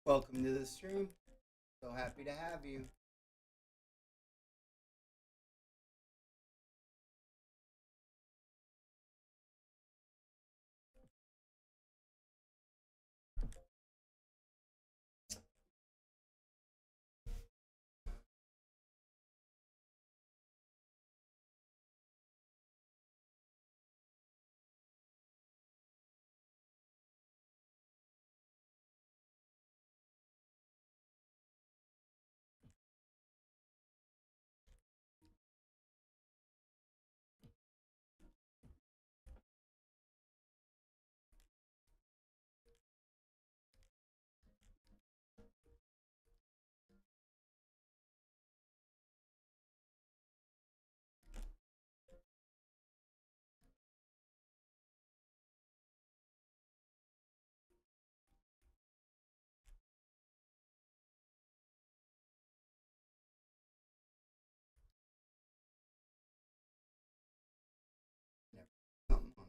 Welcome to the stream. So happy to have you. Never something on.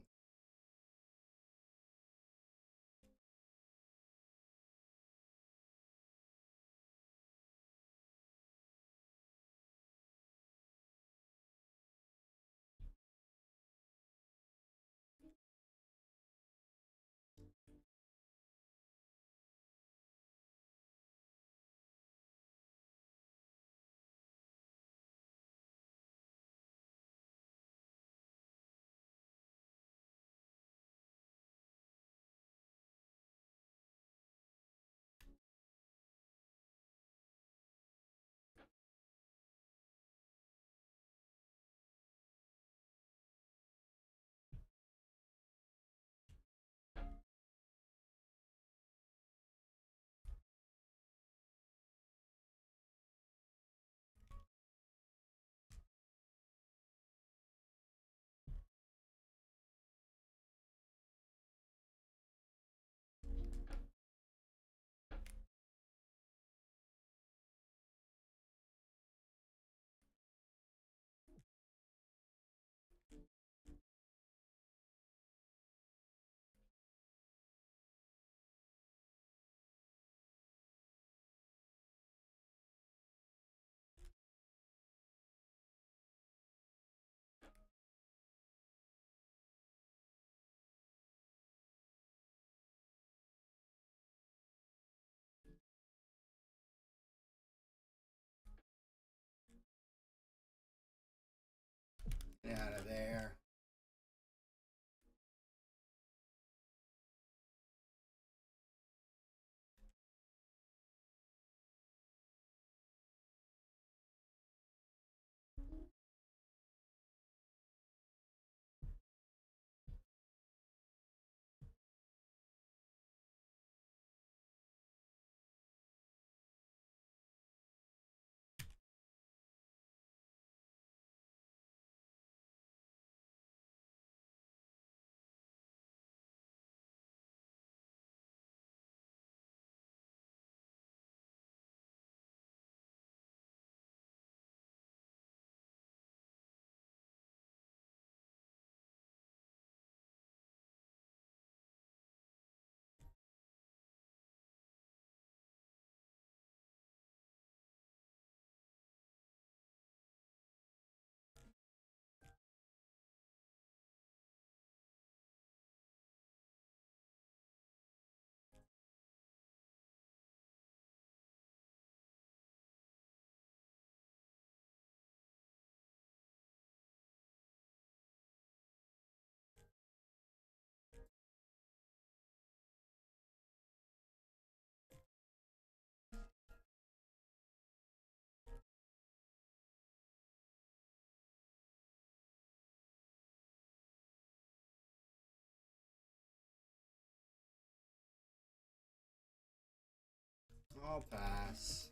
Get out of there. I'll pass.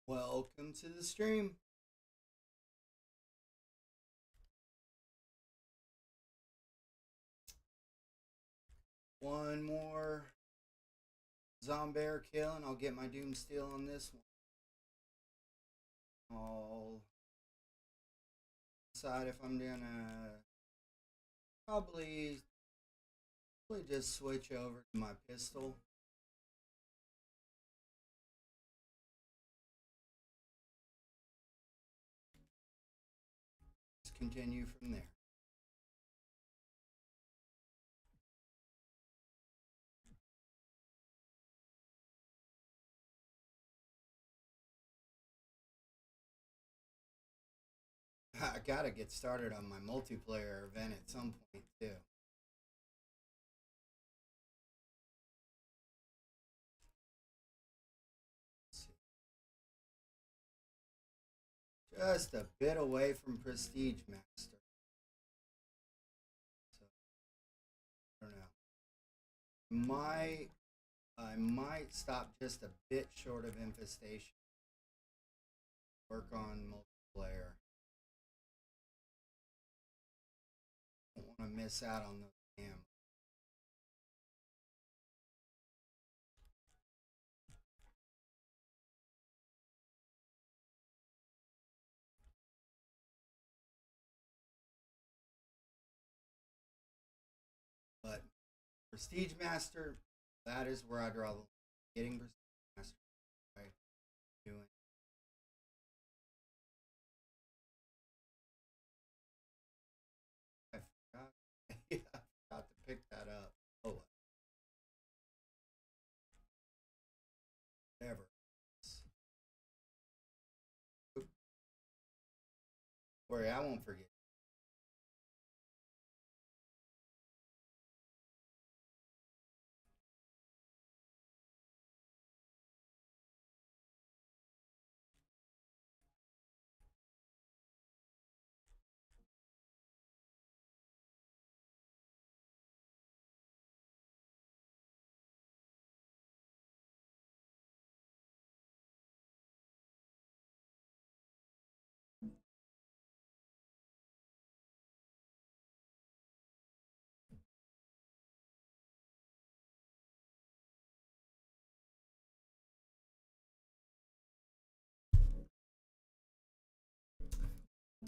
Welcome to the stream. One more Zombear kill and I'll get my Doom Steel on this one. I'll decide if I'm gonna probably just switch over to my pistol. Just continue from there. I gotta get started on my multiplayer event at some point too. Just a bit away from Prestige Master. So I don't know. I might stop just a bit short of Infestation. Work on multiplayer. Don't want to miss out on those ammo. But Prestige Master, that is where I draw the line. Getting Prestige Master, right? Doing. I forgot. Yeah, I forgot to pick that up. Oh, whatever. Worry, I won't forget.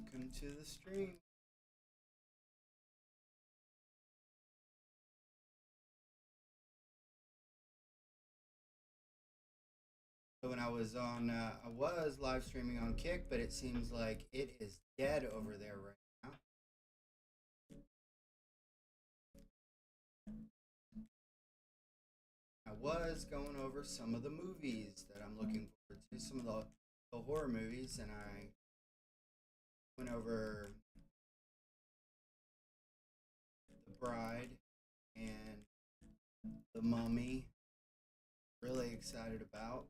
Welcome to the stream. So when I was live streaming on Kick, but it seems like it is dead over there right now. I was going over some of the movies that I'm looking forward to, some of the horror movies, and I went over The Bride and The Mummy. Really excited about.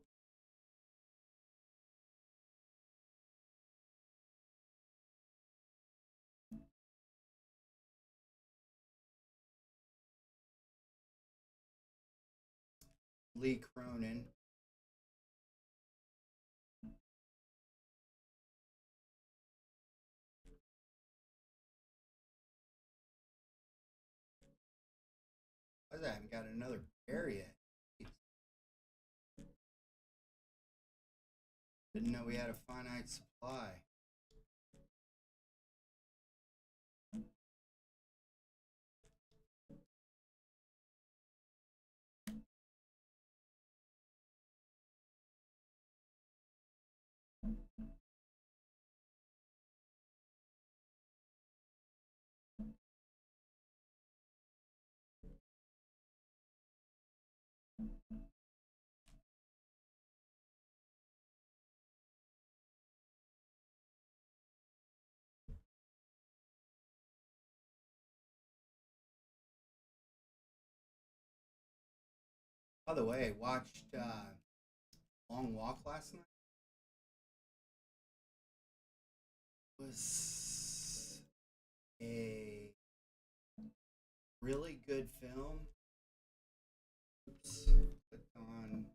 Lee Cronin. I haven't got another bear yet. Didn't know we had a finite supply. By the way, watched Long Walk last night. It was a really good film. Oops, clicked on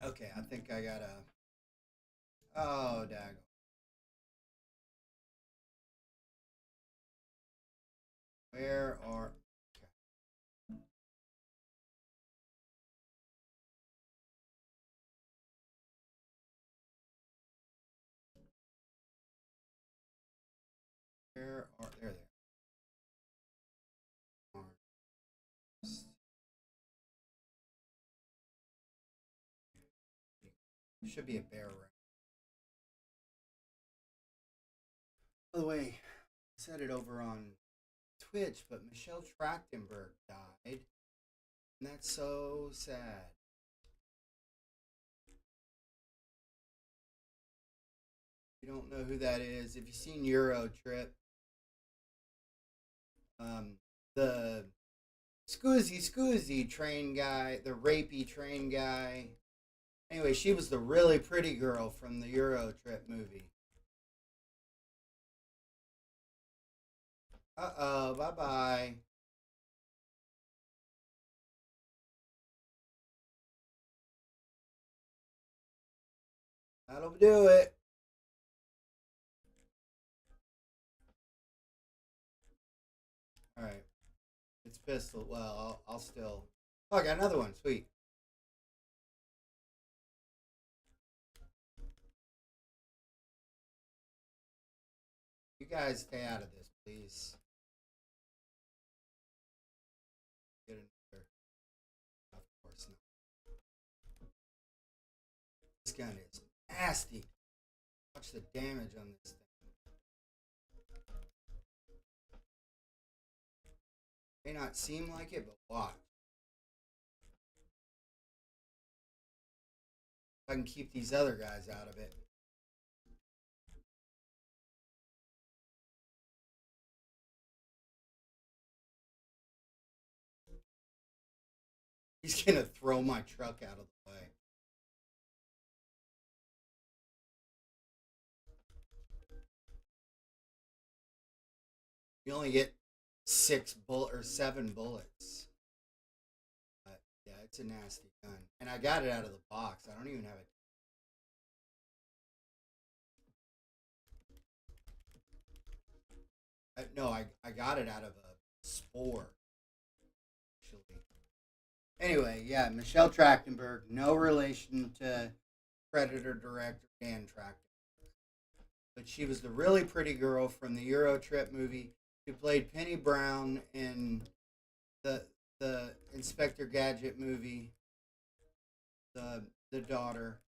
Okay, I think I gotta. Oh, dag. Where are. Okay. Where are. There they are. Should be a bear right. By the way, I said it over on Twitch, but Michelle Trachtenberg died. And that's so sad. If you don't know who that is, if you've seen Euro Trip, the Scoozy train guy, the rapey train guy. Anyway, she was the really pretty girl from the Euro Trip movie. Uh oh, bye bye. That'll do it. All right, it's pistol. Well, I'll still. Oh, I got another one. Sweet. You guys stay out of this, please. Get another. Of course not. This gun is nasty. Watch the damage on this thing. May not seem like it, but watch. I can keep these other guys out of it. He's gonna throw my truck out of the way. You only get 7 bullets. But yeah, it's a nasty gun, and I got it out of the box. I don't even have it. No, I got it out of a spore. Actually. Anyway, yeah, Michelle Trachtenberg, no relation to Predator director Dan Trachtenberg, but she was the really pretty girl from the Euro Trip movie who played Penny Brown in the Inspector Gadget movie, the daughter.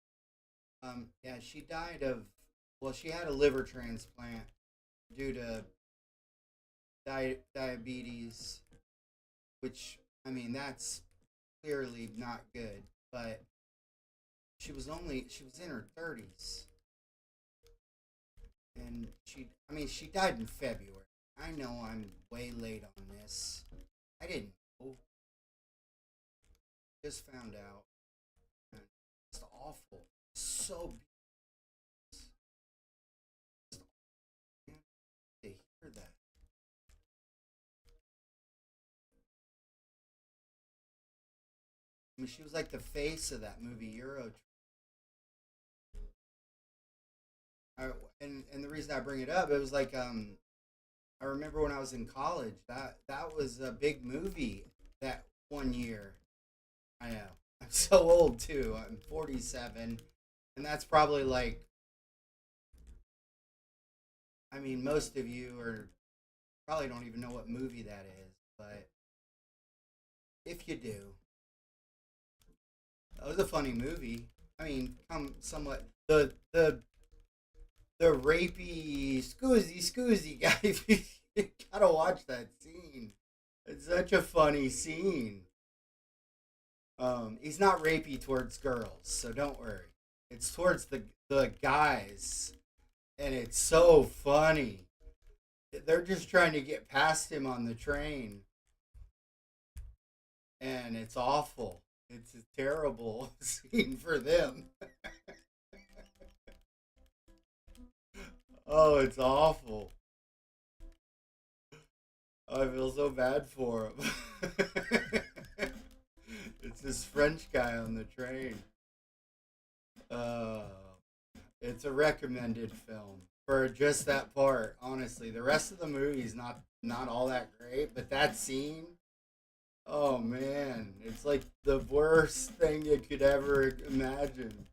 Yeah, she died of, well, she had a liver transplant due to diabetes, which, I mean, that's clearly not good. But she was in her 30s, and I mean, she died in February. I know I'm way late on this. I didn't know. Just found out. It's awful. So to hear that. I mean, she was like the face of that movie Euro. And the reason I bring it up, it was like I remember when I was in college that was a big movie that one year. I know. I'm so old too. I'm 47, and that's probably like, I mean, most of you are probably don't even know what movie that is, but if you do, that was a funny movie. I mean, come somewhat the rapey scoozy guy. You gotta watch that scene. It's such a funny scene. He's not rapey towards girls, so don't worry. It's towards the guys, and it's so funny. They're just trying to get past him on the train, and it's awful. It's a terrible scene for them. Oh, it's awful. Oh, I feel so bad for him. It's this French guy on the train. Uh, it's a recommended film for just that part. Honestly, the rest of the movie's not all that great, but that scene, oh man, it's like the worst thing you could ever imagine.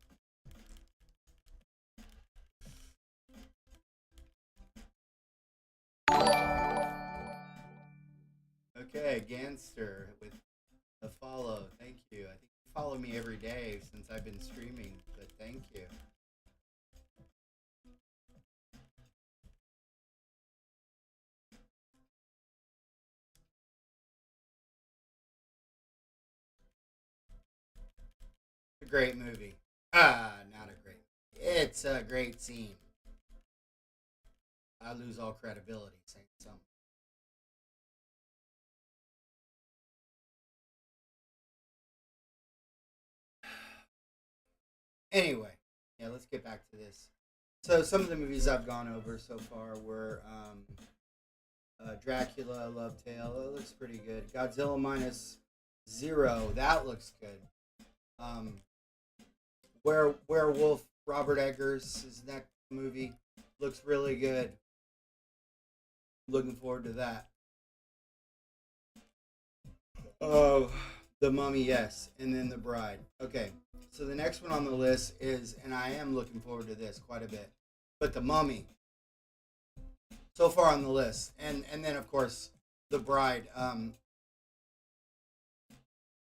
Okay, Gangster with a follow. Thank you. I think you follow me every day since I've been streaming, but thank you. It's a great movie. Not a great. It's a great scene. I lose all credibility saying something. Anyway, yeah, let's get back to this. So some of the movies I've gone over so far were Dracula, Love Tale. That looks pretty good. Godzilla minus zero. That looks good. Um, Werewolf. Robert Eggers' next movie looks really good. Looking forward to that. Oh, The Mummy, yes, and then The Bride. Okay, so the next one on the list is, and I am looking forward to this quite a bit, but The Mummy so far on the list, and then of course The Bride.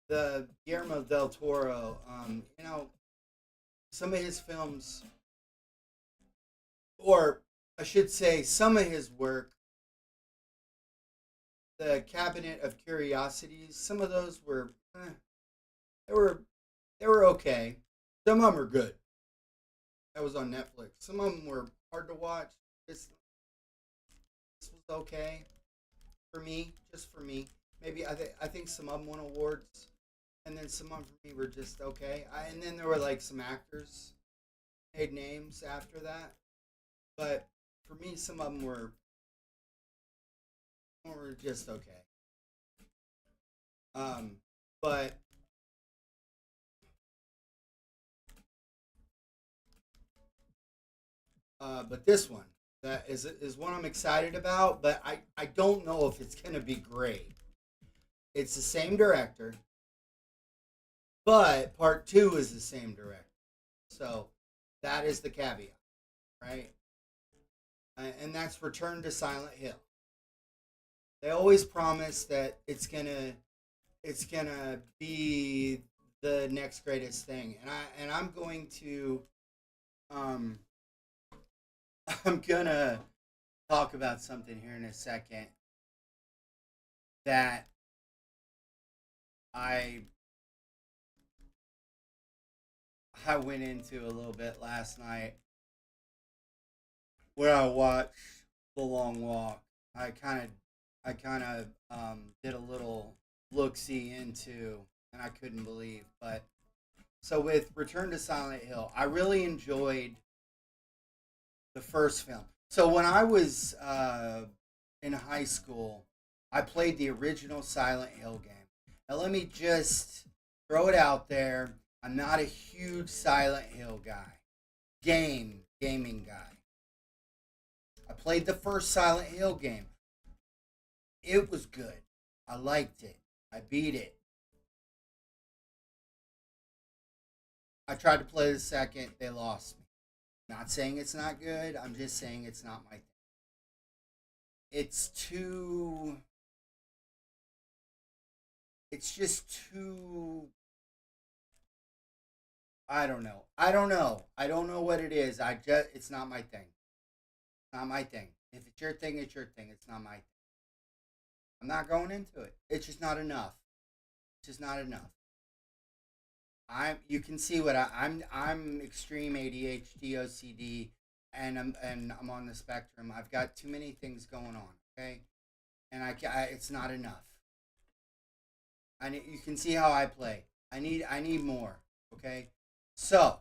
The Guillermo del Toro. Some of his films, or I should say, some of his work, the Cabinet of Curiosities. Some of those were, they were, they were okay. Some of them are good. That was on Netflix. Some of them were hard to watch. This was okay for me, just for me. Maybe I think some of them won awards, and then some of them for me were just okay. And then there were like some actors made names after that, but for me, some of them were just okay. Um, but but this one that is one I'm excited about, but I don't know if it's gonna be great. It's the same director, but part two is the same director, so that is the caveat, right? And that's Return to Silent Hill. They always promise that it's gonna be the next greatest thing, and I'm going to um I'm gonna talk about something here in a second that I I went into a little bit last night where I watched The Long Walk. I kind of I kind of did a little look see into, and I couldn't believe. But so with Return to Silent Hill, I really enjoyed the first film. So when I was in high school, I played the original Silent Hill game. Now let me just throw it out there. I'm not a huge Silent Hill guy, gaming guy. I played the first Silent Hill game. It was good. I liked it. I beat it. I tried to play the second. They lost me. Not saying it's not good. I'm just saying it's not my thing. It's too. It's just too. I don't know. I don't know. I don't know what it is. I just. It's not my thing. Not my thing. If it's your thing, it's your thing. It's not my thing. I'm not going into it. It's just not enough. It's just not enough. You can see what I'm extreme ADHD OCD, and I'm on the spectrum. I've got too many things going on. Okay, and it's not enough. You can see how I play. I need more. Okay, so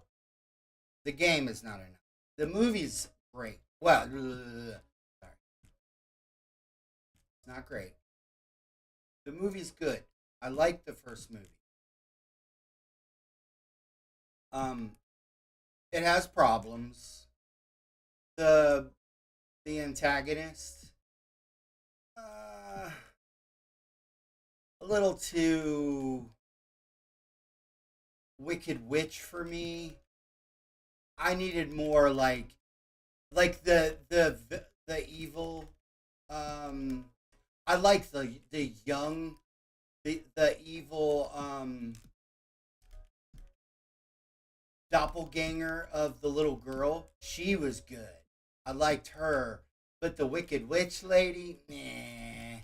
the game is not enough. The movie's great. Well, sorry, it's not great. The movie's good. I like the first movie. Um, it has problems. The the antagonist, uh, a little too Wicked Witch for me. I needed more like the evil. Um, I like the young the evil doppelganger of the little girl. She was good. I liked her, but the Wicked Witch lady, nah,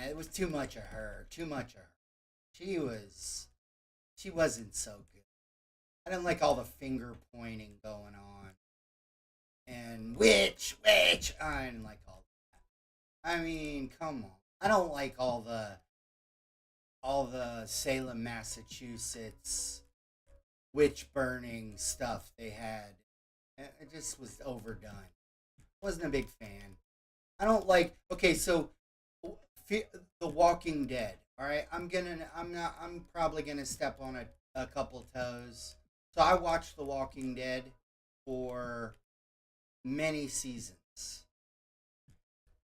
it was too much of her. Too much of her. She was she wasn't so good. I didn't like all the finger pointing going on and witch. I didn't like all that. I mean, come on. I don't like all the Salem, Massachusetts witch burning stuff they had. It just was overdone. Wasn't a big fan. I don't like. Okay, so The Walking Dead. All right, I'm not. I'm probably gonna step on a couple toes. So I watched The Walking Dead for many seasons.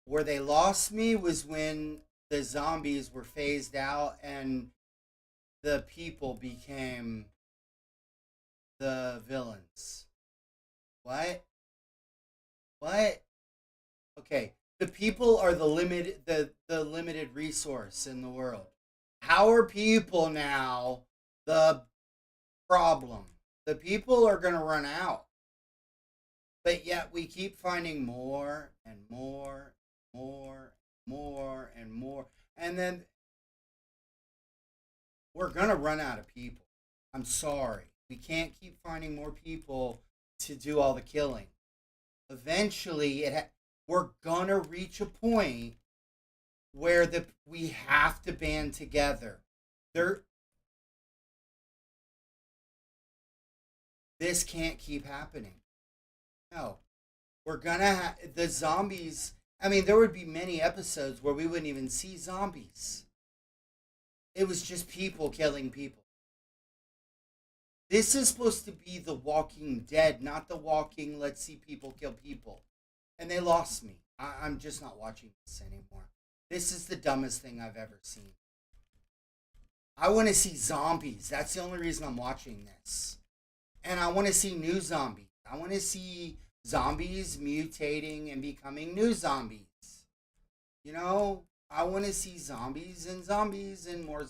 Where they lost me was when the zombies were phased out and the people became the villains. What? What? Okay. The people are the limited resource in the world. How are people now the problem? The people are going to run out. But yet we keep finding more and more, more, more and more. And then we're going to run out of people. I'm sorry. We can't keep finding more people to do all the killing. Eventually, we're going to reach a point where we have to band together. There, this can't keep happening. No, we're gonna the zombies. I mean, there would be many episodes where we wouldn't even see zombies. It was just people killing people. This is supposed to be The Walking Dead, not The Walking Let's See People Kill People. And they lost me. I'm just not watching this anymore. This is the dumbest thing I've ever seen. I want to see zombies. That's the only reason I'm watching this. And I want to see new zombies. I want to see zombies mutating and becoming new zombies. You know, I want to see zombies and more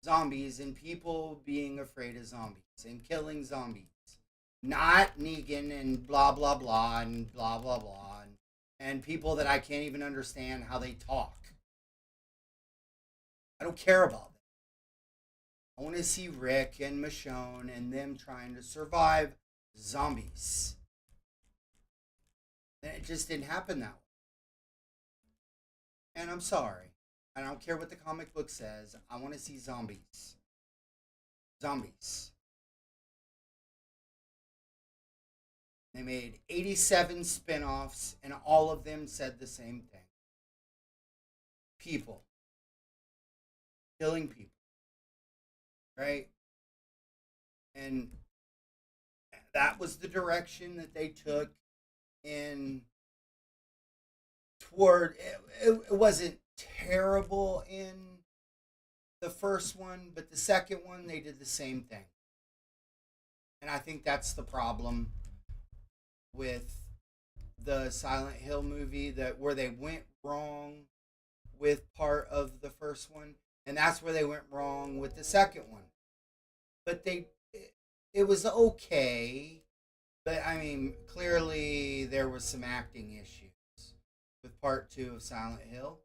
zombies and people being afraid of zombies and killing zombies. Not Negan and blah blah blah and blah blah blah and people that I can't even understand how they talk. I don't care about them. I want to see Rick and Michonne and them trying to survive zombies. And it just didn't happen that way. And I'm sorry. I don't care what the comic book says. I want to see zombies. Zombies. They made 87 spin offs, and all of them said the same thing people, killing people, right? And that was the direction that they took in toward it wasn't terrible in the first one, but the second one they did the same thing. And I think that's the problem with the Silent Hill movie, that where they went wrong with part of the first one, and that's where they went wrong with the second one. But it was okay, but I mean, clearly there was some acting issues with part 2 of Silent Hill.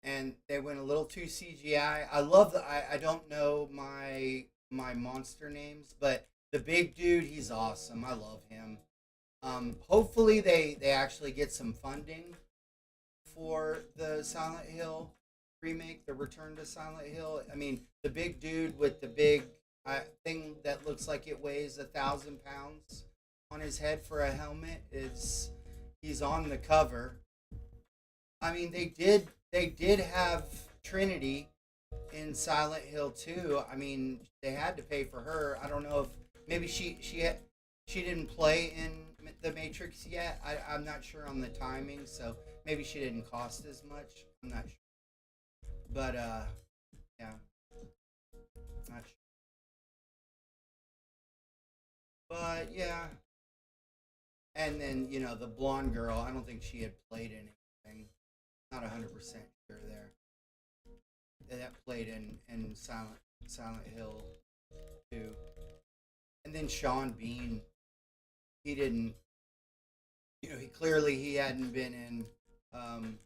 And they went a little too CGI. I love the I don't know my monster names, but the big dude, he's awesome. I love him. Hopefully they actually get some funding for the Silent Hill remake, the Return to Silent Hill. I mean, the big dude with the big thing that looks like it weighs 1,000 pounds on his head for a helmet is he's on the cover. I mean, they did have Trinity in Silent Hill 2, I mean, they had to pay for her. I don't know if maybe she didn't play in the Matrix yet. I'm not sure on the timing, so maybe she didn't cost as much. I'm not sure, but yeah, not sure. But yeah, and then the blonde girl. I don't think she had played anything. Not 100% sure there. That played in Silent Hill 2. And then Sean Bean, he didn't. He clearly um,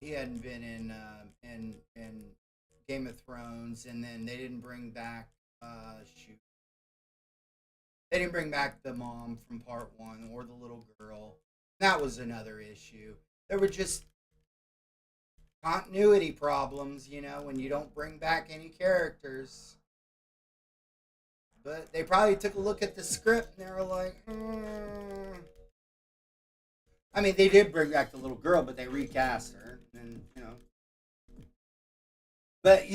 he hadn't been in Game of Thrones, and then they didn't bring back shoot, they didn't bring back the mom from part one or the little girl. That was another issue. There were just continuity problems, when you don't bring back any characters. But they probably took a look at the script and they were like, I mean, they did bring back the little girl, but they recast her, and. But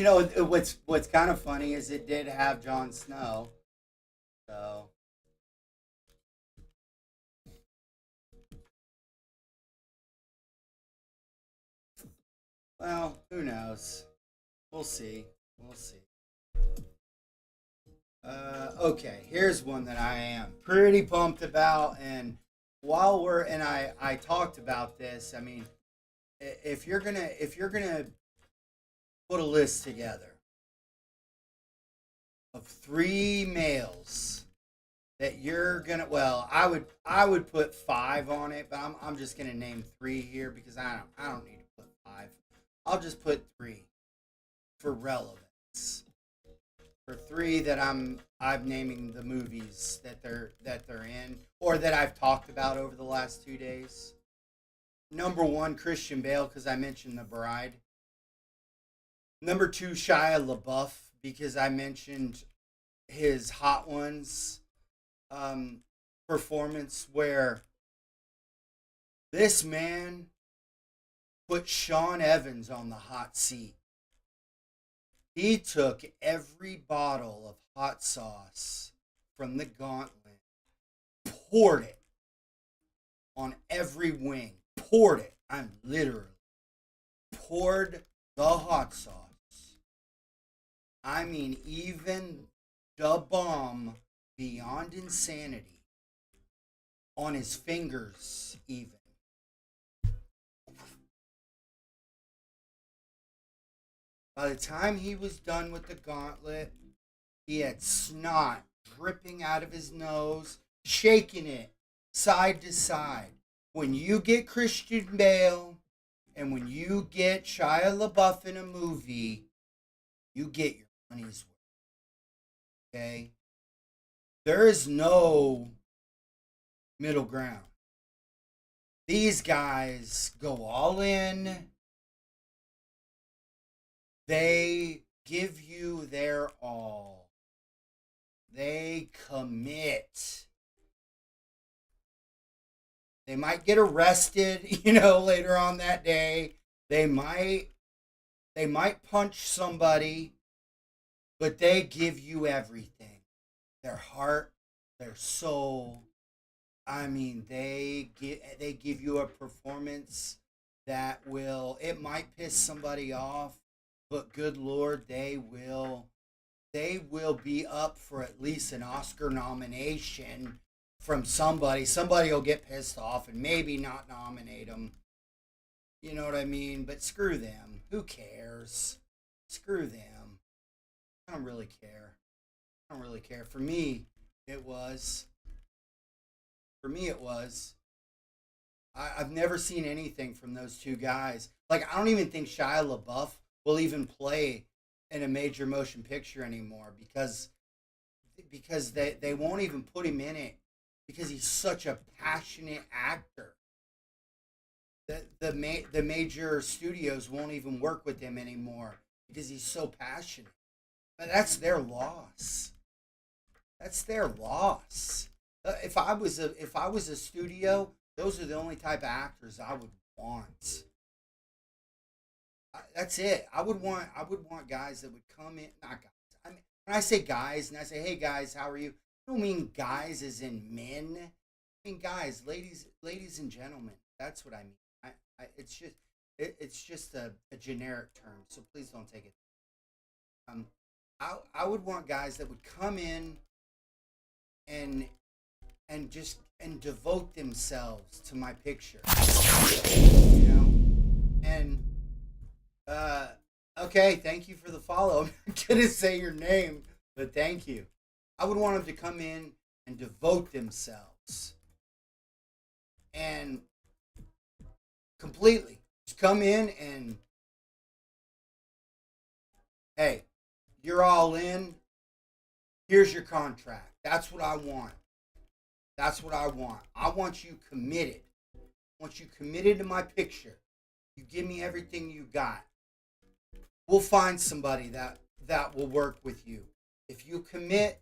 what's kind of funny is it did have Jon Snow, so well, who knows? We'll see. We'll see. Okay, here's one that I am pretty pumped about, and I talked about this. I mean, if you're gonna put a list together of three males that you're gonna, well, I would put five on it, but I'm just gonna name three here because I don't need to put five. I'll just put three for relevance. For three that I'm naming the movies that they're in or that I've talked about over the last 2 days. Number one, Christian Bale, because I mentioned The Bride. Number two, Shia LaBeouf, because I mentioned his Hot Ones um, performance, where this man put Sean Evans on the hot seat. He took every bottle of hot sauce from the gauntlet, poured it on every wing, poured it. I'm literally poured the hot sauce. I mean, even the bomb beyond insanity on his fingers, even. By the time he was done with the gauntlet, he had snot dripping out of his nose, shaking it side to side. When you get Christian Bale and when you get Shia LaBeouf in a movie, you get your money's worth. Okay? There is no middle ground. These guys go all in. They give you their all. They commit. They might get arrested, later on that day. They might punch somebody, but they give you everything. Their heart, their soul. I mean, they give you a performance that it might piss somebody off, but good Lord, they will be up for at least an Oscar nomination from somebody. Somebody will get pissed off and maybe not nominate them. You know what I mean? But screw them. Who cares? Screw them. I don't really care. I don't really care. It was. For me, it was. I've never seen anything from those two guys. Like, I don't even think Shia LaBeouf will even play in a major motion picture anymore because they won't even put him in it because he's such a passionate actor. The major studios won't even work with him anymore because he's so passionate. But that's their loss. That's their loss. If I was a studio, those are the only type of actors I would want. That's it. I would want guys that would come in, not guys. I mean, when I say guys and I say, hey guys, how are you? I don't mean guys as in men. I mean guys, ladies and gentlemen. That's what I mean. It's just, it's just a generic term. So please don't take it. Um, I would want guys that would come in and just and devote themselves to my picture. You know, and Uh, okay, thank you for the follow. I'm not gonna say your name, but thank you. I would want them to come in and devote themselves and completely just come in and hey, you're all in. Here's your contract. That's what I want. That's what I want. I want you committed. I want you committed to my picture. You give me everything you got. We'll find somebody that will work with you. If you commit,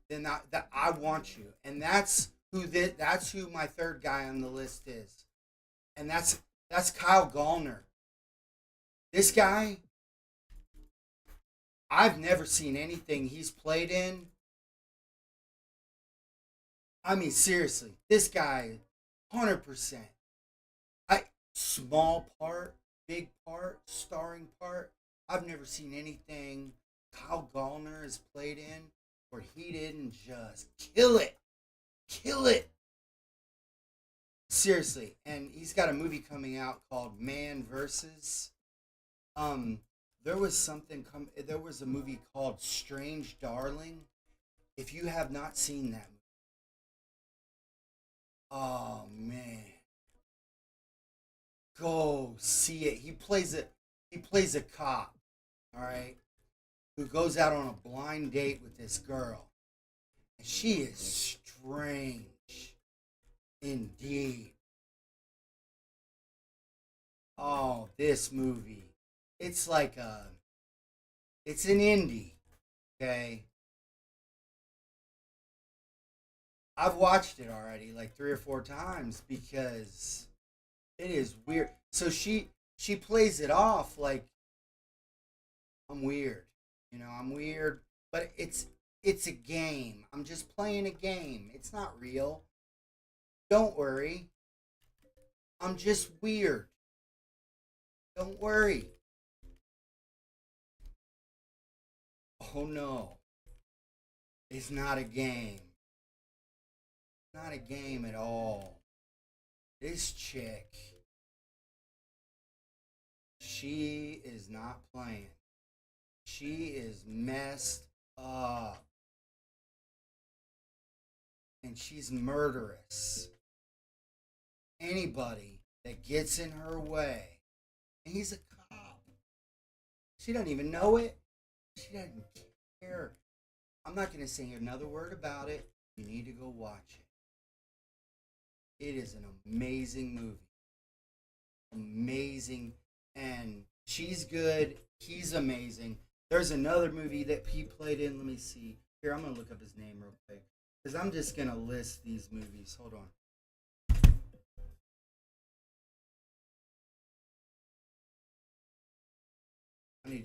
then that I want you, and that's who my third guy on the list is, and that's Kyle Gallner. This guy, I've never seen anything he's played in. I mean, seriously, this guy, 100%. I small part, big part, starring part. I've never seen anything Kyle Gallner has played in where he didn't just kill it. Seriously, and he's got a movie coming out called Man versus. Um, there was a movie called Strange Darling. If you have not seen that, oh man, go see it. He plays a cop. All right, who goes out on a blind date with this girl, and she is strange indeed. Oh, this movie. It's like a it's an indie, okay? I've watched it already like 3 or 4 times because it is weird. So she plays it off like I'm weird. You know, I'm weird, but it's a game. I'm just playing a game. It's not real. Don't worry. I'm just weird. Don't worry. Oh no. It's not a game. Not a game at all. This chick, she is not playing. She is messed up. And she's murderous. Anybody that gets in her way. And he's a cop. She doesn't even know it. She doesn't care. I'm not going to say another word about it. You need to go watch it. It is an amazing movie. Amazing. And she's good. He's amazing. There's another movie that he played in. Let me see. Here, I'm going to look up his name real quick. Because I'm just going to list these movies. Hold on.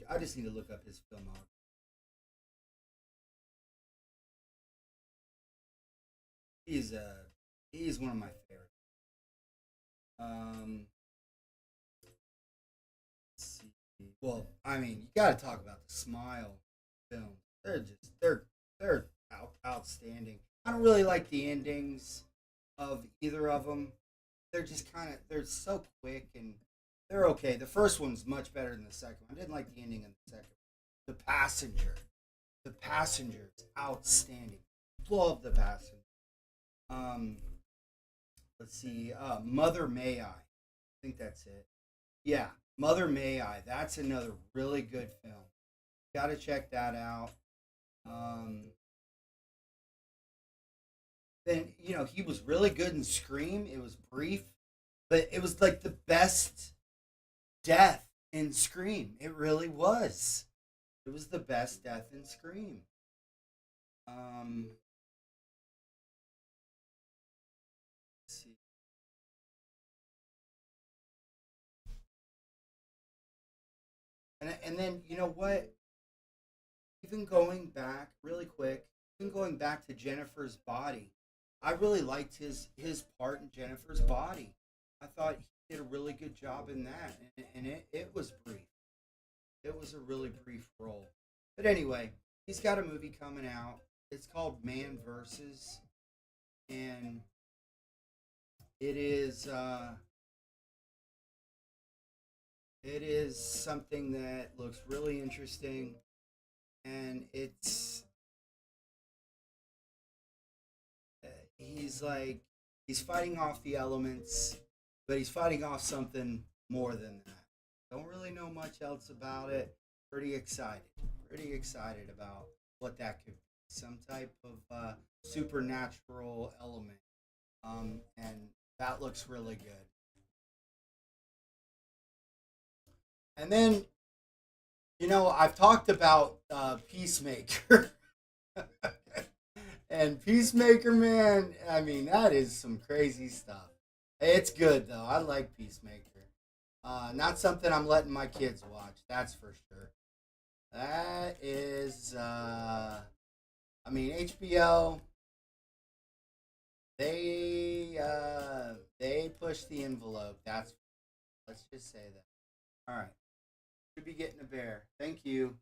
I just need to look up his filmography. He's he's one of my favorites. Um, let's see. Well, I mean, you got to talk about the Smile films. They're outstanding. I don't really like the endings of either of them. They're just kind of they're so quick and they're okay. The first one's much better than the second one. I didn't like the ending of the second. The Passenger. The Passenger is outstanding. Love the Passenger. Um, let's see. Mother May I think that's it. Yeah, Mother May I. That's another really good film. Got to check that out. Um, then he was really good in Scream. It was brief, but it was like the best death in Scream. It really was. It was the best death in Scream. Um, let's see. And then you know what? Even going back really quick, even going back to Jennifer's Body, I really liked his part in Jennifer's Body. I thought he did a really good job in that, and it was brief. It was a really brief role. But anyway, he's got a movie coming out. It's called Man Versus, and it is it is something that looks really interesting, and he's like he's fighting off the elements, but he's fighting off something more than that. Don't really know much else about it. Pretty excited. Pretty excited about what that could be. Some type of supernatural element. And that looks really good. And then, I've talked about Peacemaker. And Peacemaker, man, I mean, that is some crazy stuff. It's good, though. I like Peacemaker. Not something I'm letting my kids watch, that's for sure. That is, I mean, HBO, they push the envelope. Let's just say that. All right. Should be getting a bear. Thank you.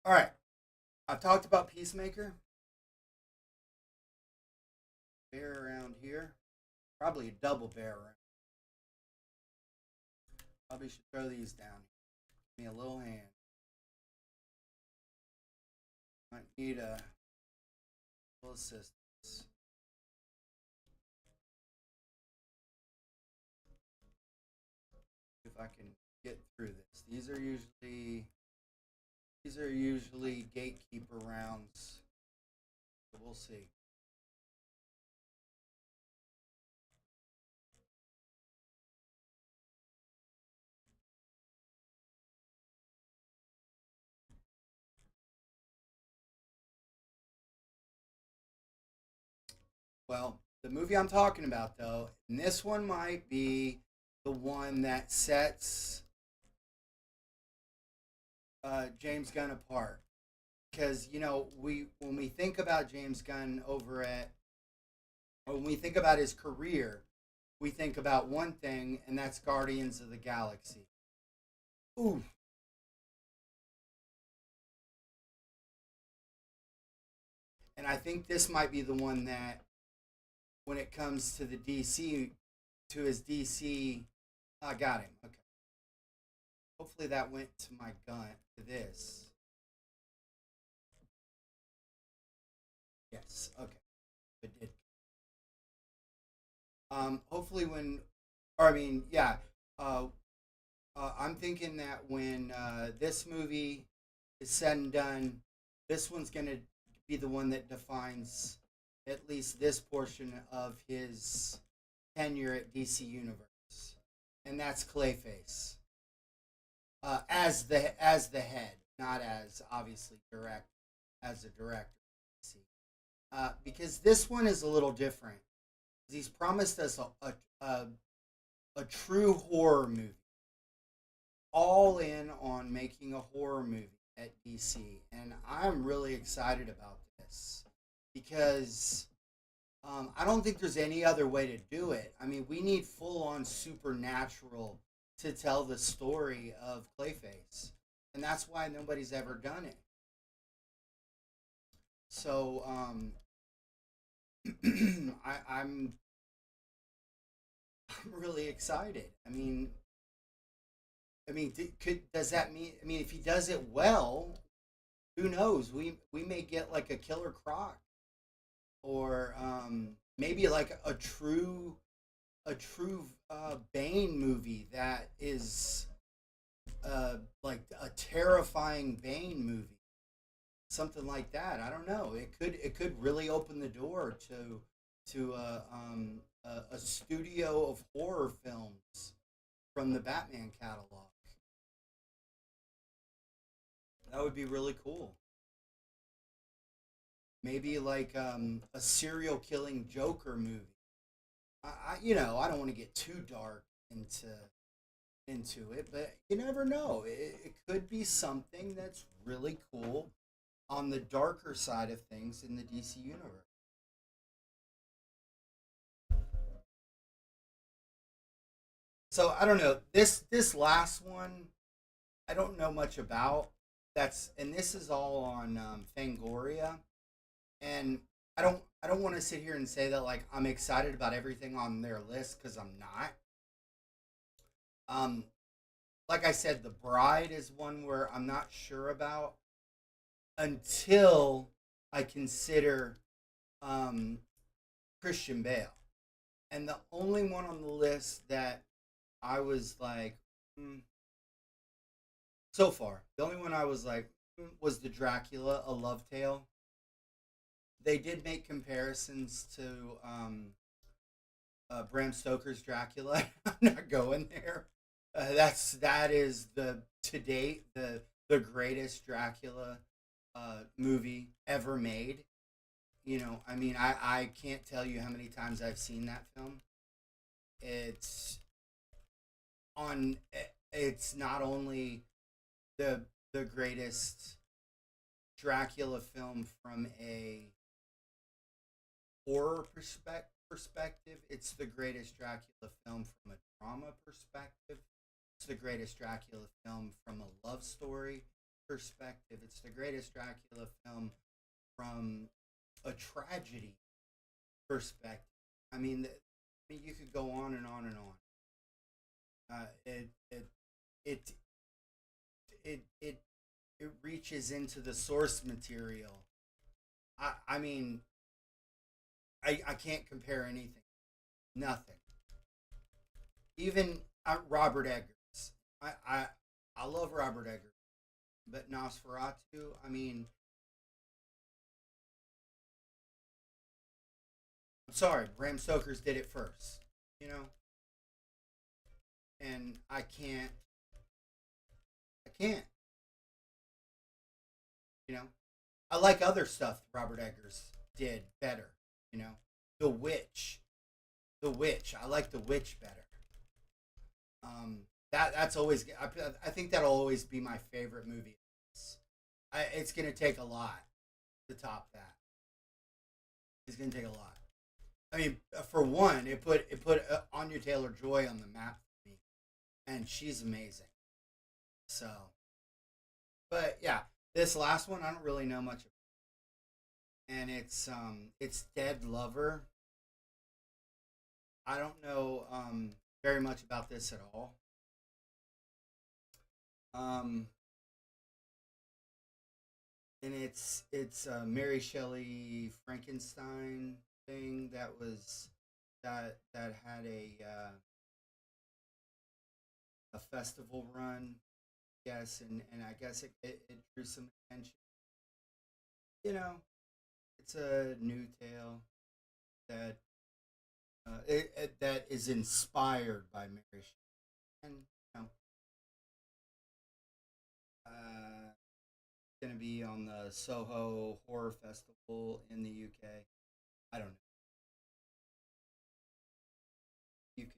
All right. I've talked about Peacemaker. Bear around here. Probably a double bear around. Probably should throw these down. Give me a little hand. Might need a little assistance. If I can get through this. These are usually gatekeeper rounds. So we'll see. Well, the movie I'm talking about, though, and this one might be the one that sets James Gunn apart. Because we when we think about James Gunn when we think about his career, we think about one thing, and that's Guardians of the Galaxy. Ooh, and I think this might be the one that, when it comes to the DC, to his DC, I got him. Okay, hopefully that went to my gun to this. Yes, okay, it did. Hopefully or I mean, yeah. Uh, I'm thinking that when this movie is said and done, this one's gonna be the one that defines at least this portion of his tenure at DC Universe, and that's Clayface as the head, not as obviously direct as a director. Because this one is a little different. He's promised us a true horror movie, all in on making a horror movie at DC, and I'm really excited about this because I don't think there's any other way to do it. I mean, we need full on supernatural to tell the story of Clayface, and that's why nobody's ever done it. So I'm really excited. I mean, does that mean? I mean, if he does it well, who knows? We may get like a Killer Croc, or maybe like a true Bane movie that is like a terrifying Bane movie, something like that. I don't know. It could really open the door to a studio of horror films from the Batman catalog. That would be really cool. maybe like a serial killing Joker movie. I don't want to get too dark into it, but you never know. It could be something that's really cool on the darker side of things in the DC universe. So I don't know. This last one I don't know much about. And this is all on Fangoria, and I don't want to sit here and say that like I'm excited about everything on their list because I'm not. Um, like I said, The Bride is one where I'm not sure about until I consider um, Christian Bale. And the only one on the list that I was like, hmm, so far, the only one I was like, was the Dracula, A Love Tale. They did make comparisons to Bram Stoker's Dracula. I'm not going there. That is the to date the greatest Dracula movie ever made. I mean, I can't tell you how many times I've seen that film. It's on. It's not only the the greatest Dracula film from a horror perspective. It's the greatest Dracula film from a drama perspective. It's the greatest Dracula film from a love story perspective. It's the greatest Dracula film from a tragedy perspective. I mean, you could go on and on and on. It it it reaches into the source material. I mean, I can't compare anything. Nothing. Even Robert Eggers. I love Robert Eggers, but Nosferatu. I mean, I'm sorry, Bram Stoker's did it first. You know, and I can't. You know, I like other stuff Robert Eggers did better. You know, The Witch. The Witch. I like The Witch better. That's always. I think that'll always be my favorite movie. It's gonna take a lot to top that. It's gonna take a lot. I mean, for one, it put Anya Taylor Joy on the map for me, and she's amazing. So, but yeah, this last one I don't really know much, and it's Dead Lover. I don't know very much about this at all. Um, and it's Mary Shelley Frankenstein thing that had a festival run. Yes, and I guess it drew some attention. You know, it's a new tale that that is inspired by Mary Shelley. And you know, going to be on the Soho Horror Festival in the UK. I don't know. You could,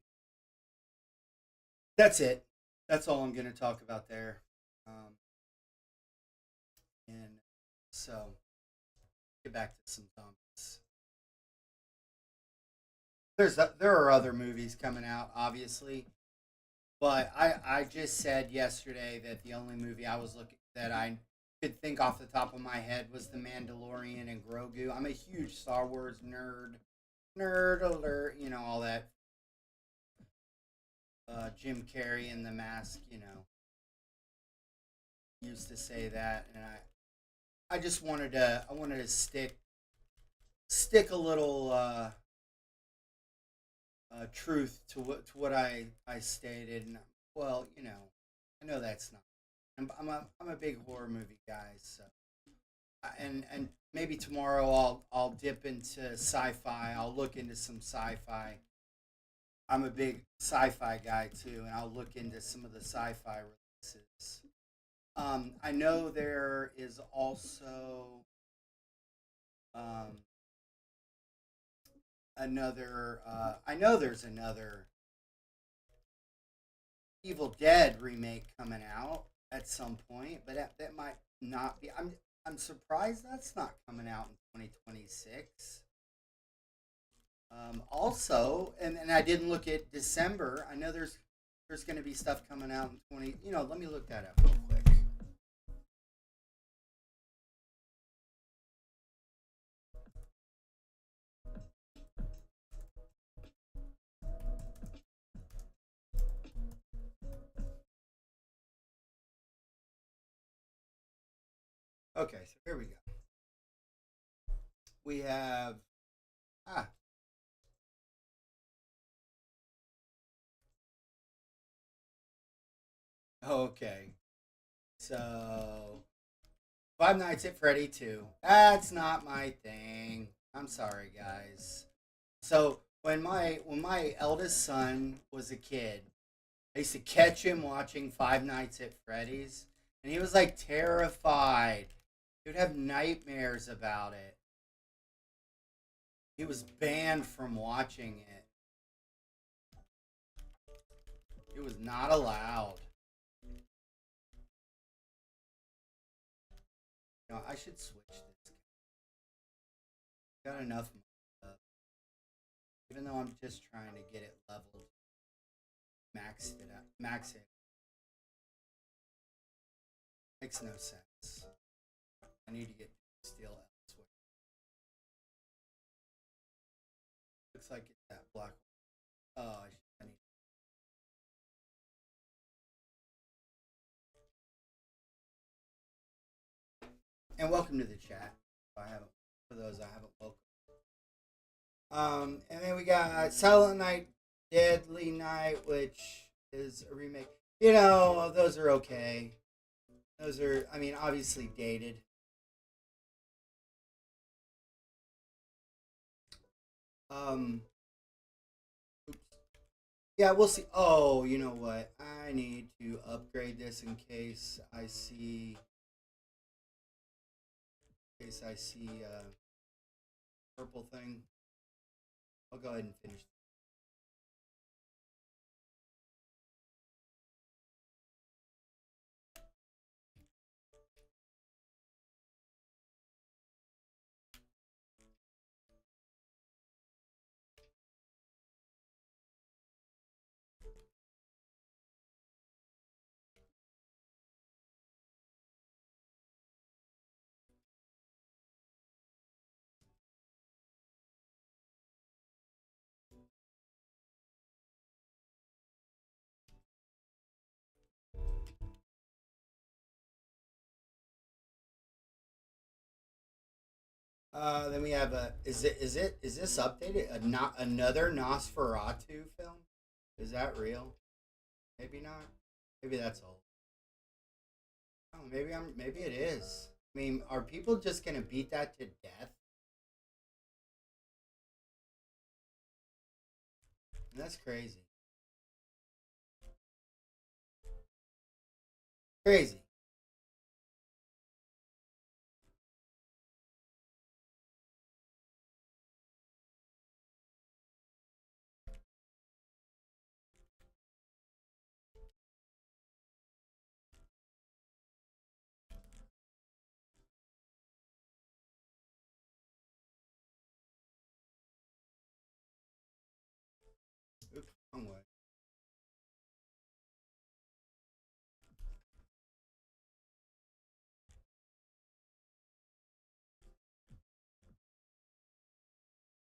that's it. That's all I'm going to talk about there. Um, and so get back to some zombies. There are other movies coming out, obviously, but I just said yesterday that the only movie I was looking that I could think off the top of my head was The Mandalorian and Grogu. I'm a huge Star Wars nerd. Nerd alert, all that. Jim Carrey in The Mask, used to say that, and I just wanted to stick a little truth to what I stated. And well, I know that's not. I'm a big horror movie guy, so and maybe tomorrow I'll dip into sci-fi. I'll look into some sci-fi. I'm a big sci-fi guy too, and I'll look into some of the sci-fi releases. I know there is also another. I know there's another Evil Dead remake coming out at some point, but that might not be. I'm surprised that's not coming out in 2026. Also, and I didn't look at December. I know there's going to be stuff coming out in 20. Let me look that up real quick. Okay, so here we go. We have ah okay. So Five Nights at Freddy 2. That's not my thing. I'm sorry, guys. So when my eldest son was a kid, I used to catch him watching Five Nights at Freddy's, and he was like terrified. He would have nightmares about it. He was banned from watching it. It was not allowed. I should switch this. Got enough, even though I'm just trying to get it leveled, maxed it up, max it. Makes no sense. I need to get steel elsewhere. Looks like it's that black. Oh, I need. And welcome to the chat. I haven't for those I haven't welcomed. And then we got Silent Night, Deadly Night, which is a remake. Those are okay. Those are, I mean, obviously dated. Um, oops. Yeah, we'll see. Oh, you know what? I need to upgrade this in case I see. In case I see purple thing. I'll go ahead and finish. Then we have a. Is this updated? Not another Nosferatu film? Is that real? Maybe not. Maybe that's old. Oh, maybe it is. I mean, are people just gonna beat that to death? That's crazy. Crazy. Oops, wrong way.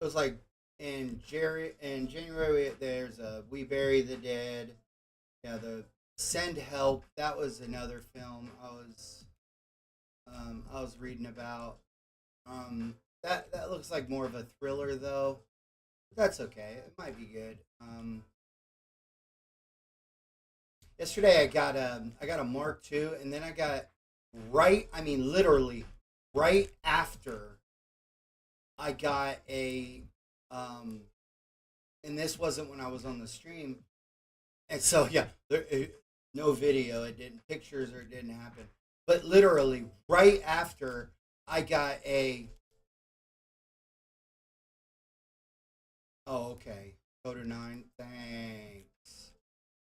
It was like in January. There's a We Bury the Dead. Yeah, the Send Help. That was another film I was reading about. That looks like more of a thriller though. That's okay. It might be good. Yesterday I got a Mark II, and then I got right. I mean, literally right after I got a and this wasn't when I was on the stream, and so yeah, no video. It didn't pictures or it didn't happen. But literally right after I got Oh, okay. Go to 9. Thanks.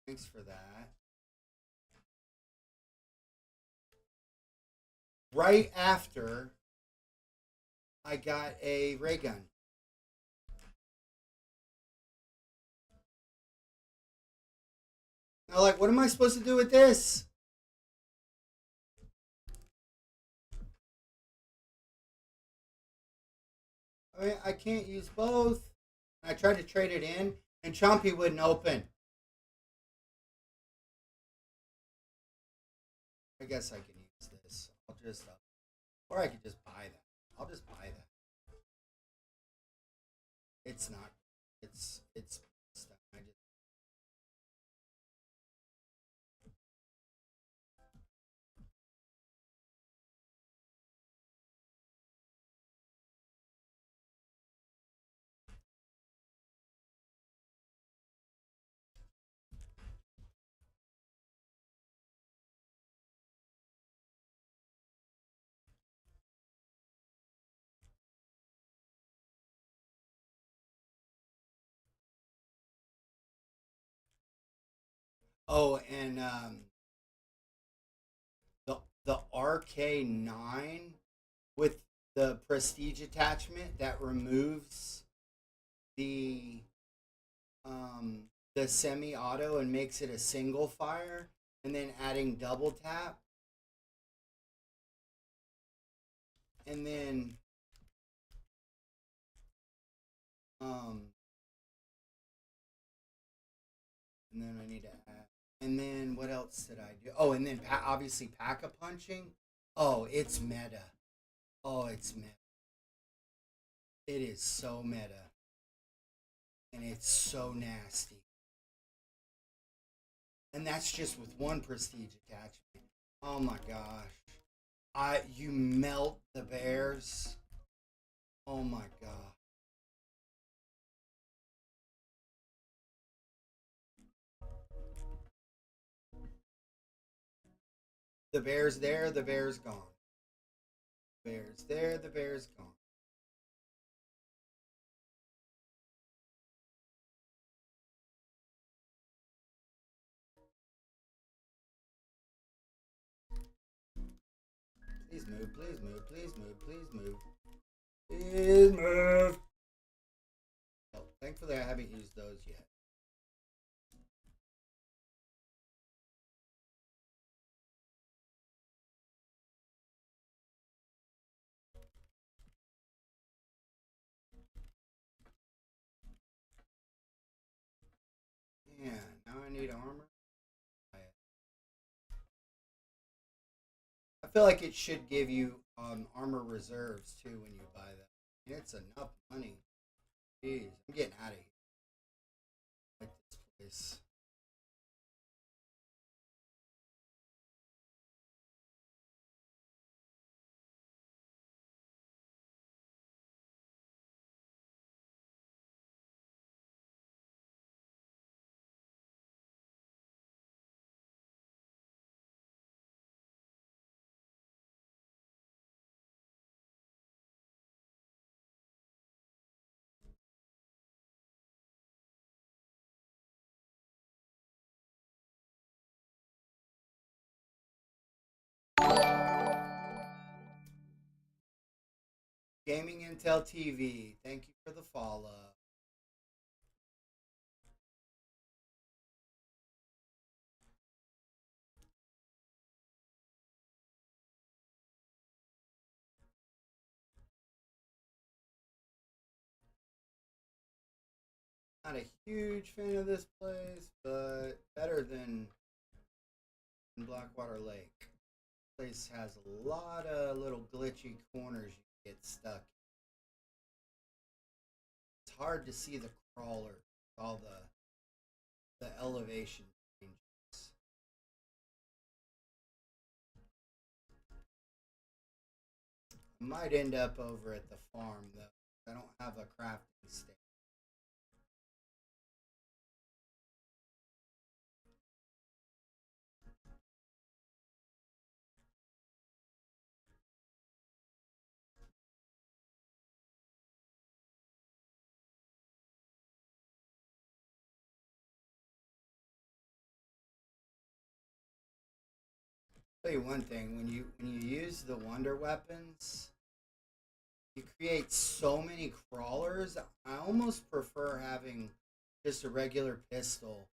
Thanks for that. Right after I got a ray gun. Now, like, what am I supposed to do with this? I mean, I can't use both. I tried to trade it in, and Chompy wouldn't open. I guess I can use this. I'll just, or I could just buy that. I'll just buy that. It's not. It's. I just. Oh, and the RK9 with the prestige attachment that removes the um the semi-auto and makes it a single fire, and then adding double tap, and then um and then I need to add, and then what else did I do? Oh, and then obviously pack a punching. Oh, it's meta. Oh, it's meta. It is so meta, and it's so nasty. And that's just with one prestige attachment. Oh my gosh. You melt the bears. Oh my god. The bear's there, the bear's gone. The bear's there, the bear's gone. Please move, please move, please move, please move. Please move. Well, thankfully I haven't used those yet. Yeah, now I need armor. I feel like it should give you armor reserves too when you buy that. And it's enough money. Jeez, I'm getting out of here. Like this place. Gaming Intel TV. Thank you for the follow. Not a huge fan of this place, but better than Blackwater Lake. Place has a lot of little glitchy corners you get stuck. It's hard to see the crawler, all the elevation changes. I might end up over at the farm though. I don't have a crafting station. Tell you one thing: when you use the wonder weapons, you create so many crawlers. I almost prefer having just a regular pistol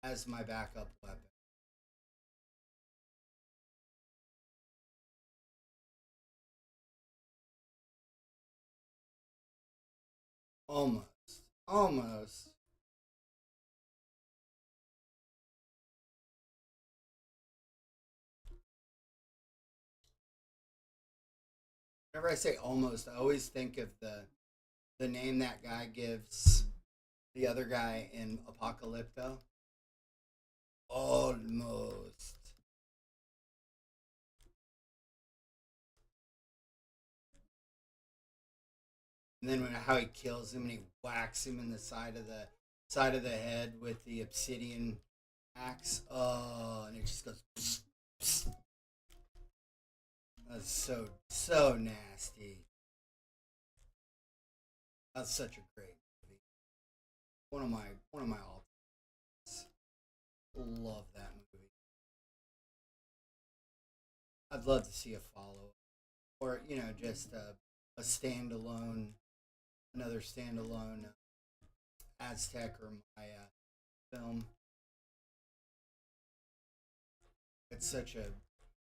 as my backup weapon. Almost, almost. Whenever I say almost, I always think of the name that guy gives the other guy in Apocalypto. Almost. And then how he kills him and he whacks him in the side of the head with the obsidian axe. Oh, and it just goes. Psst, psst. That's so nasty. That's such a great movie. One of my all love that movie. I'd love to see a follow, or just a standalone, another standalone Aztec or Maya film. It's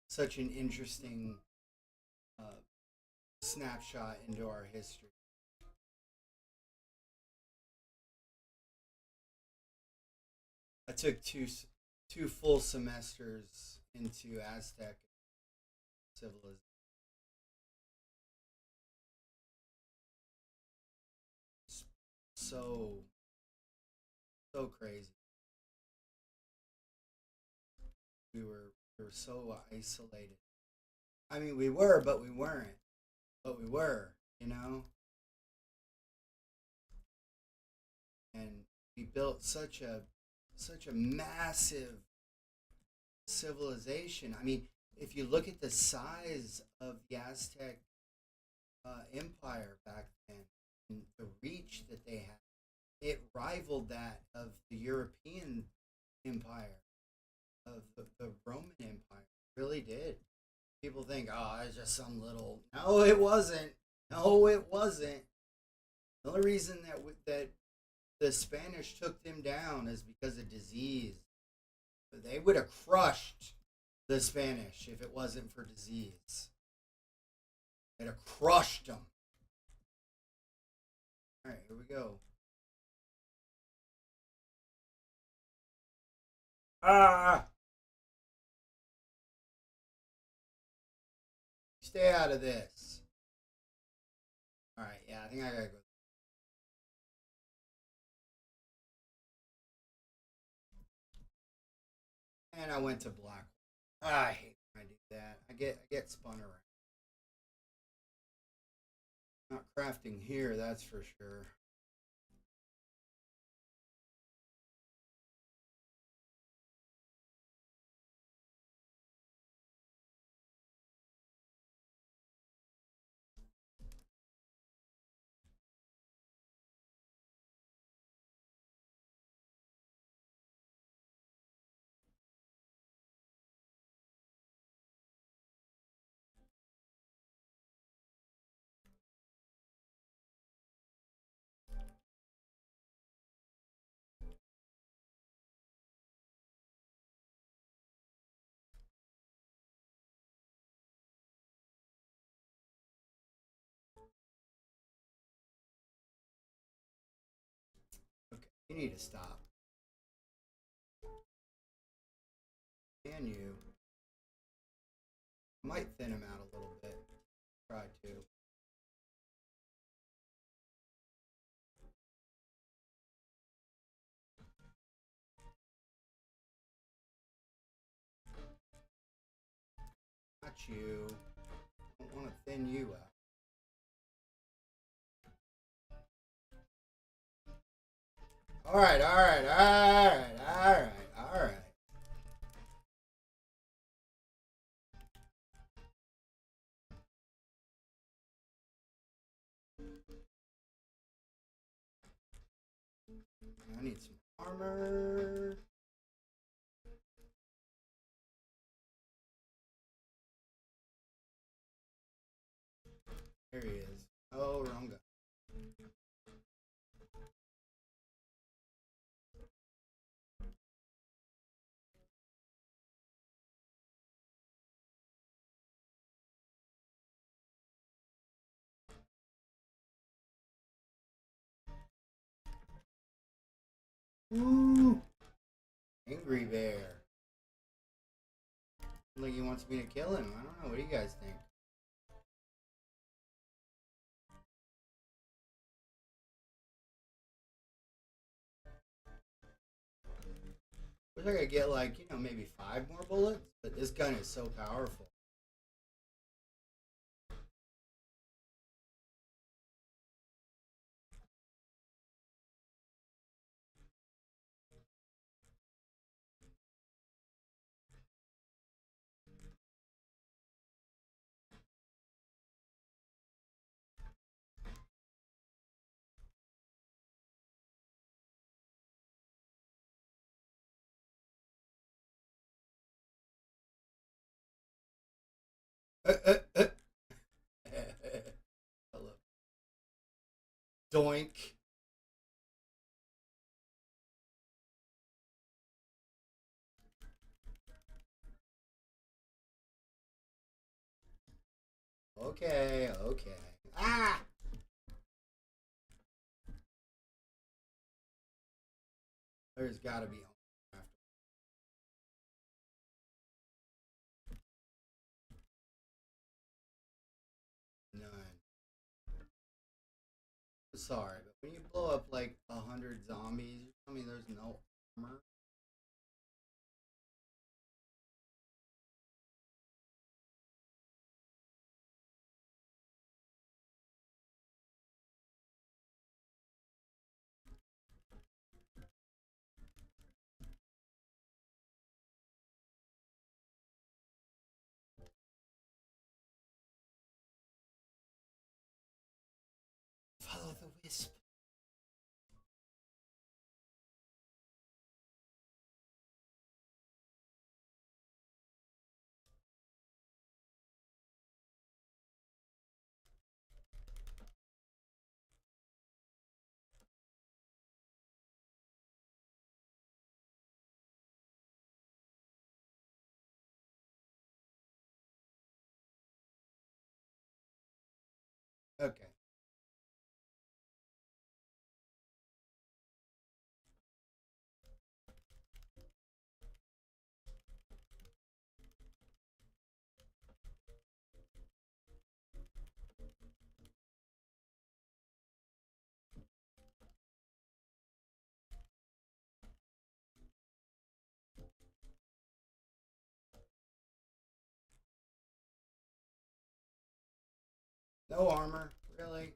such an interesting uh, snapshot into our history. I took two full semesters into Aztec civilization. So so crazy. We were so isolated. I mean, we were, but we weren't. But we were, you know. And we built such a massive civilization. I mean, if you look at the size of the Aztec empire back then, and the reach that they had, it rivaled that of the European empire, of the Roman Empire. It really did. People think, oh, it's just some little. No, it wasn't. No, it wasn't. The only reason that the Spanish took them down is because of disease. They would have crushed the Spanish if it wasn't for disease. They'd have crushed them. All right, here we go. Ah! Stay out of this. All right, yeah, I think I gotta go. And I went to black. I hate when I do that. I get spun around. Not crafting here, that's for sure. Okay, you need to stop. Can you? I might thin him out a little bit. Try to. Not you. I don't want to thin you out. All right, all right, all right, all right, all right. I need some armor. Ooh, angry bear. Like he wants me to kill him. I don't know. What do you guys think? Wish I could get like, maybe 5 more bullets, but this gun is so powerful. Doink. Okay, okay. Ah! There's gotta be after none. Sorry, but when you blow up like 100 zombies, you tell me there's no armor? Follow the wisp. Okay. No armor? Really?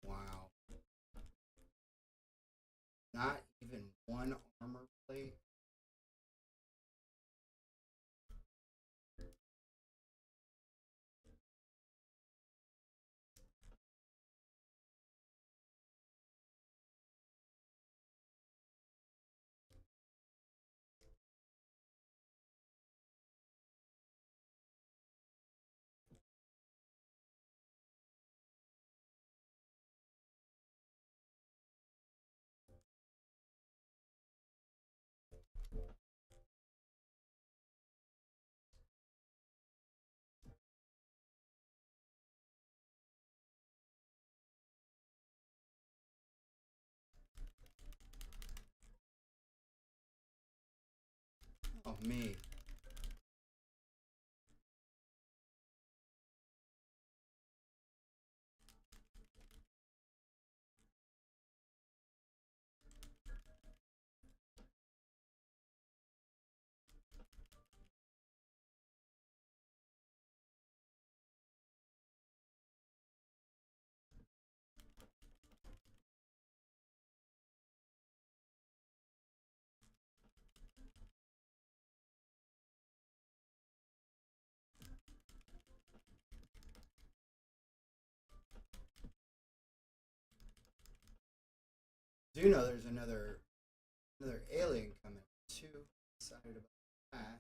Wow. Not even one armor plate? Oh, me. Do know there's another alien coming. Too excited about that.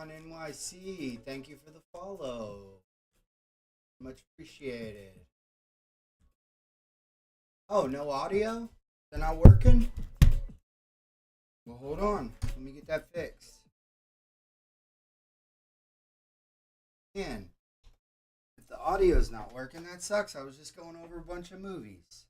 on, NYC? Thank you for the follow. Much appreciated. Oh, no audio? They're not working? Well, hold on. Let me get that fixed. Man, if the audio's not working, that sucks. I was just going over a bunch of movies.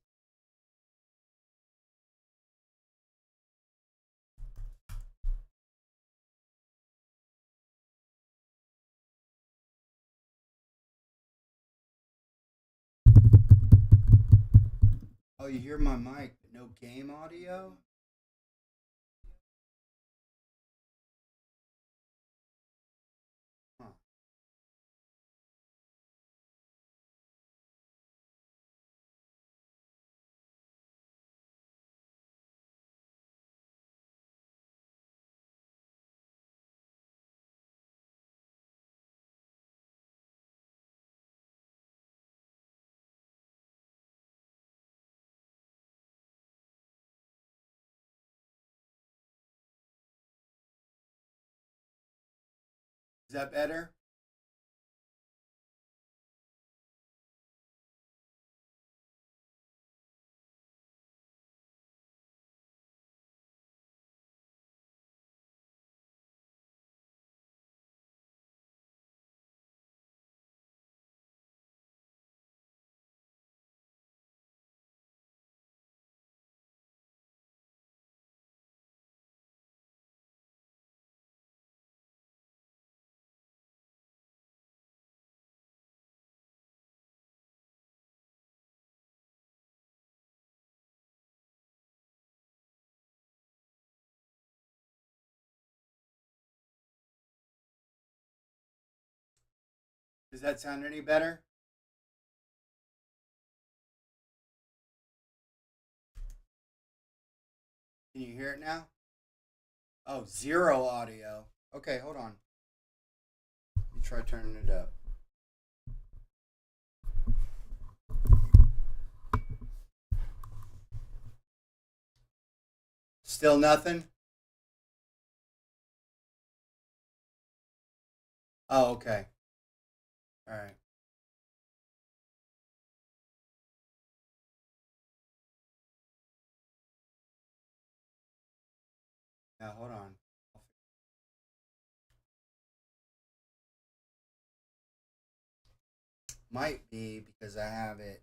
Oh, you hear my mic, but no game audio? Huh. Is that better? Does that sound any better? Can you hear it now? Oh, zero audio. Okay, hold on. Let me try turning it up. Still nothing? Oh, okay. All right. Now, hold on. Might be because I have it.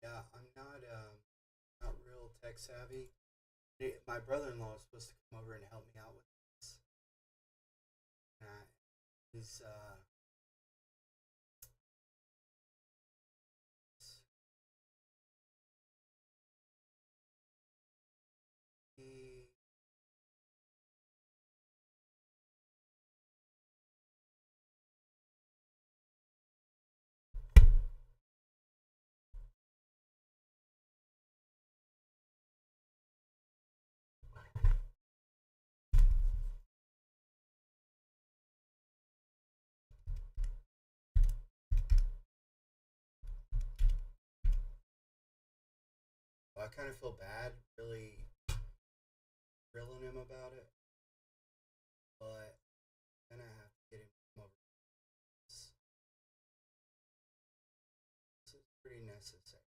Yeah, I'm not real tech savvy. My brother-in-law is supposed to come over and help me out with this. Uh, he's he I kind of feel bad, really grilling him about it, but then I have to get him to come over. pretty necessary.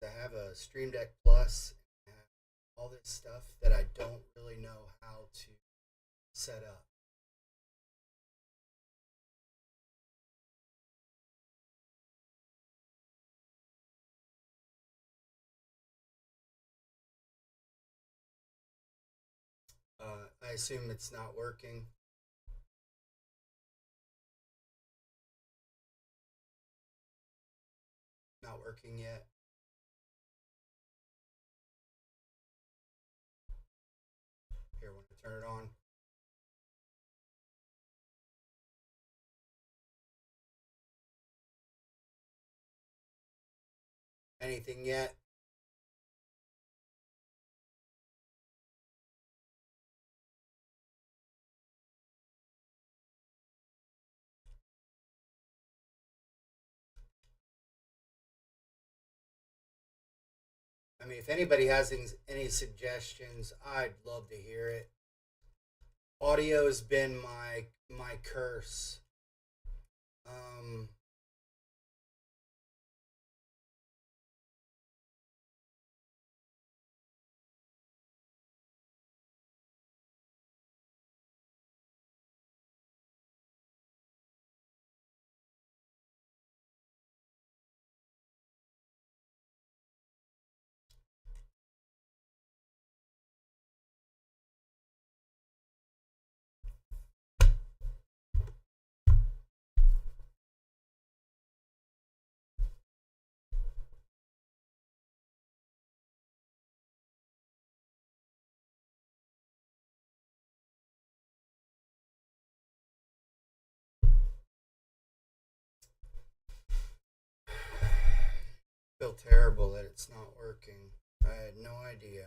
I have a Stream Deck Plus and have all this stuff that I don't really know how to set up. I assume it's not working. Not working yet. Here, when I turn it on. Anything yet? I mean, if anybody has any suggestions, I'd love to hear it. Audio has been my curse. Um, feel terrible that it's not working. I had no idea.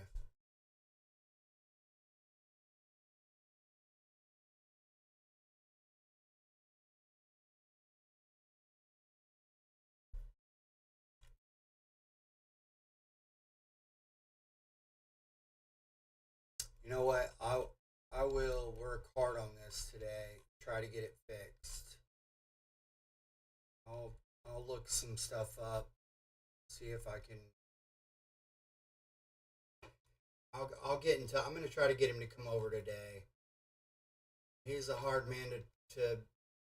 You know what? I will work hard on this today. Try to get it fixed. I'll I'll look some stuff up. See if I can. I'll get into. I'm gonna try to get him to come over today. He's a hard man to.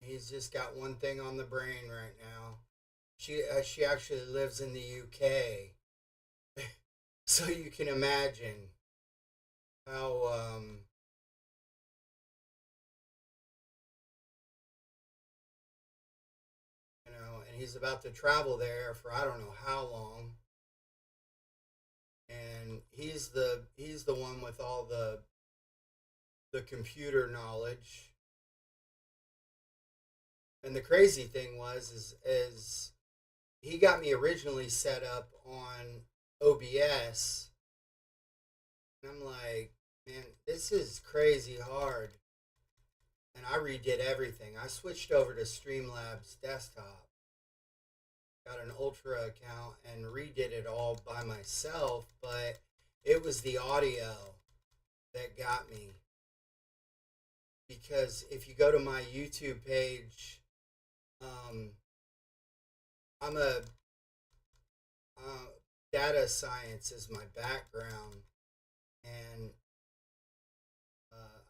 He's just got one thing on the brain right now. She actually lives in the UK, so you can imagine how and he's about to travel there for I don't know how long. And he's the one with all the computer knowledge. And the crazy thing was is he got me originally set up on OBS, and I'm like, man, this is crazy hard. And I redid everything. I switched over to Streamlabs desktop, got an Ultra account, and redid it all by myself. But it was the audio that got me, because if you go to my YouTube page, um, I'm a data science is my background, and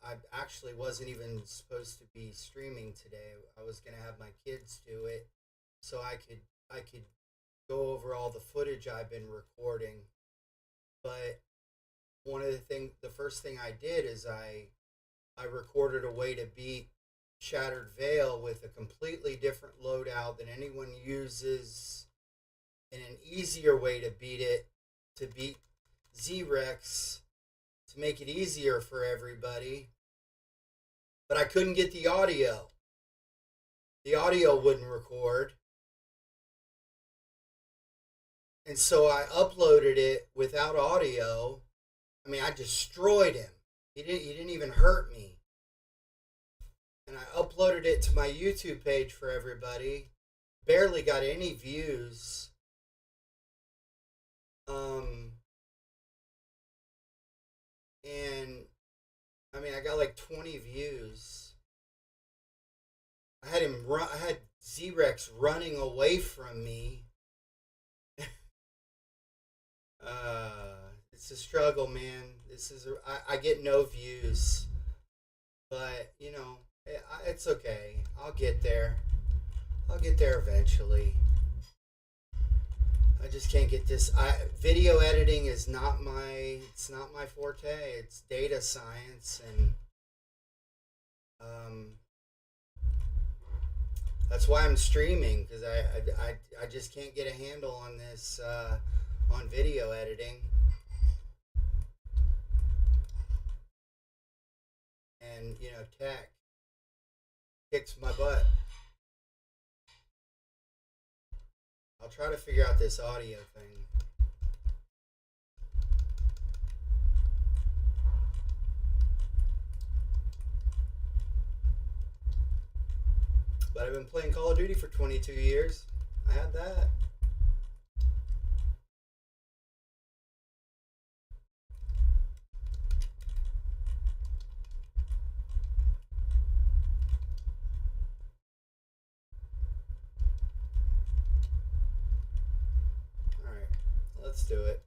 I actually wasn't even supposed to be streaming today. I was gonna have my kids do it, so I could go over all the footage I've been recording. But the first thing I did is I recorded a way to beat Shattered Veil with a completely different loadout than anyone uses, and an easier way to beat it, to beat Z-Rex, to make it easier for everybody. But I couldn't get the audio. The audio wouldn't record. And so I uploaded it without audio. I mean, I destroyed him. He didn't even hurt me. And I uploaded it to my YouTube page for everybody. Barely got any views. Um, and I mean, I got like 20 views. I had him run. I had Z-Rex running away from me. It's a struggle, man. I get no views, but you know, it's okay. I'll get there. I'll get there eventually. I just can't get this. Video editing is not my. It's not my forte. It's data science, and um, that's why I'm streaming because I just can't get a handle on this on video editing, and you know, tech kicks my butt. I'll try to figure out this audio thing. But I've been playing Call of Duty for 22 years. I had that. Alright, let's do it.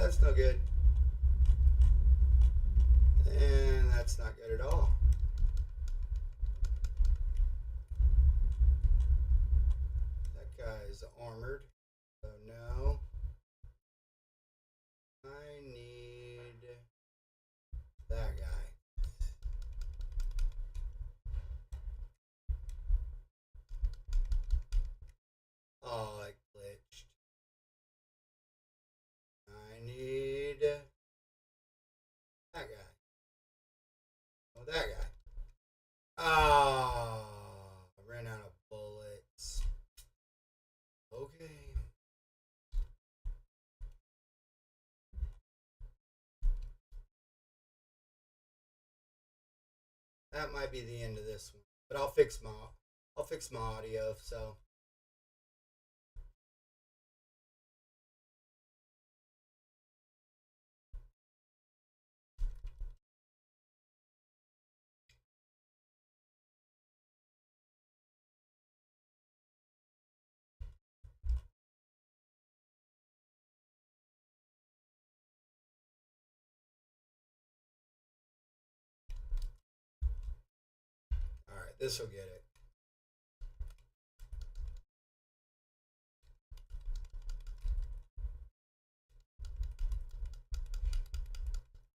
That's no good. And that's not good at all. That guy's armored. So no. I need that guy. Oh, it glitched. I need that guy. Oh, that guy. Ah, I ran out of bullets. Okay. That might be the end of this one, but I'll fix my audio. So all right, this will get it.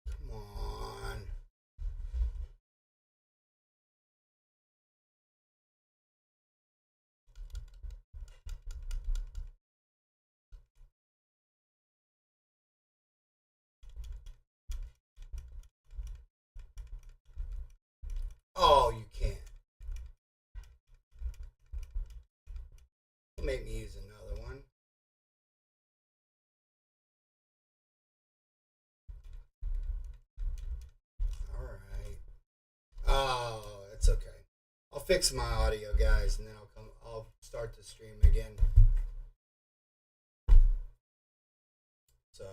Come on. Oh, you can't. Make me use another one. All right. Oh, it's okay. I'll fix my audio, guys, and then I'll start the stream again. So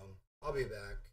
I'll be back.